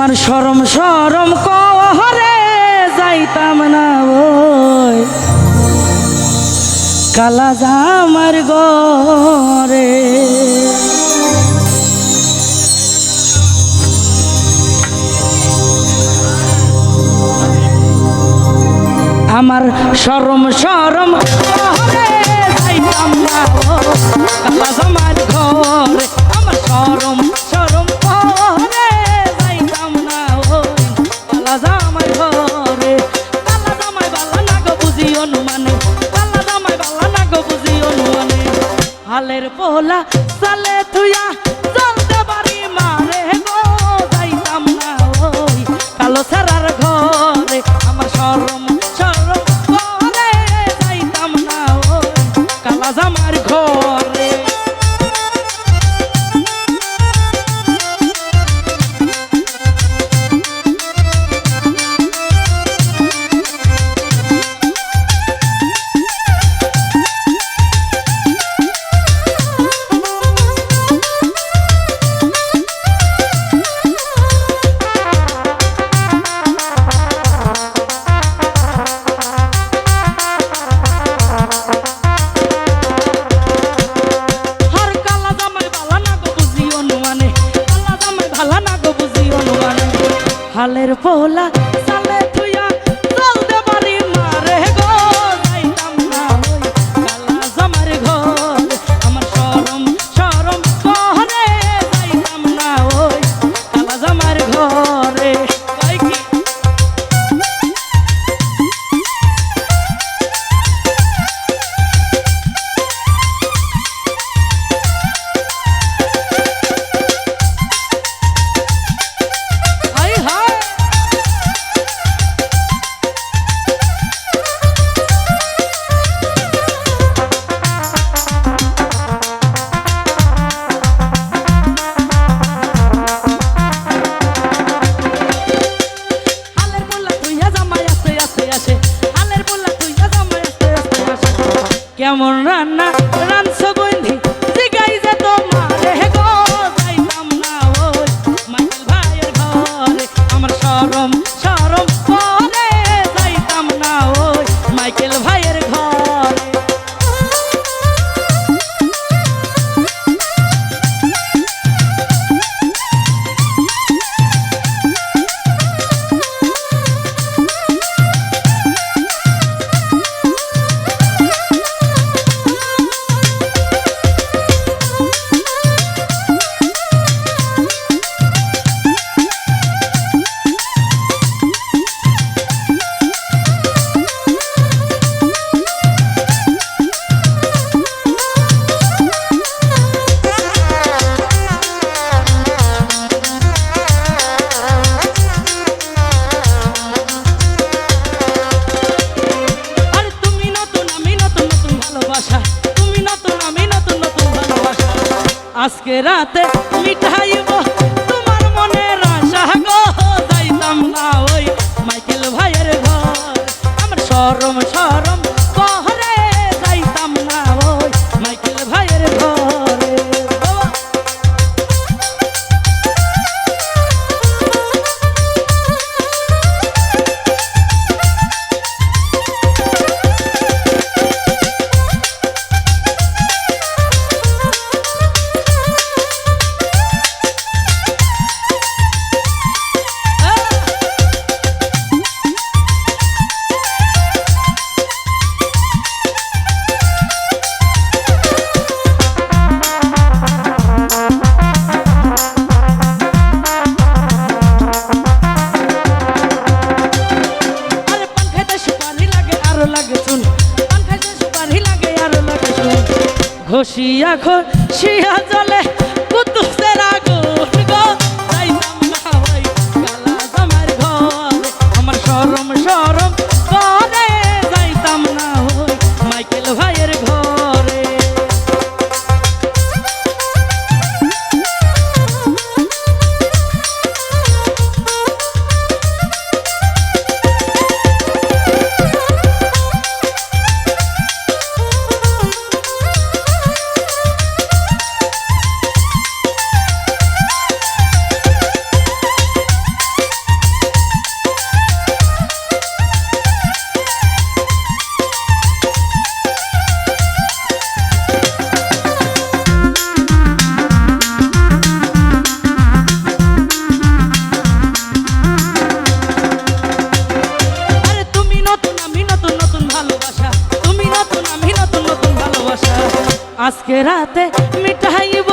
আমার শরম শরম করে যাইতাম না ওই কালা জামার ঘরে। আমার শরম শরম করে যাইতাম না কালা জামার ঘরে। আমার শরম শরম করে যাইতাম না কালা জামার ঘরে। কালা জামাই বালা না গো বুঝি অনুমানে, কালা জামাই বালা না গো বুঝি অনুমানে। হালের পোলা চালে থুয়া চলতে পারি মারে গো যাইতাম না ওই কালো ছাড়ার ঘরে। আমার শরম শরম করে যাইতাম না ওই কালা জামার ঘরে। হালের পোলা চালে থুয়া চলতে পারি মারে গো যাইতাম না ওই কালা জামার ঘরে। আমার শরম শরম করে যাইতাম না ওই কালা জামার ঘরে। কেমন রান্না রানছ বন্ধি জিগাই যে তোমারে গো যাইতাম না ওই মাইকেল ভাইয়ের ঘরে। আমার শরম শরম করে যাইতাম না ওই মাইকেল ভাইয়ের ঘরে। আজকে রাতে মিঠাইব তোমার মনের আশা গো যাইতাম না ওই মাইকেল ভাইয়ের ঘর। আমার শরম শরম করে যাইতাম না ওই মাইকেল ভাইয়ের ঘরে। ঘষিয়া ঘষিয়া জলে কুতুসের আগুন গো যাইতাম না ওই কালা জামার ঘরে। আমার শরম শরম করে যাইতাম না ওই মাইকেল ভাইয়ের ঘরে। আজকে রাতে মিটাইব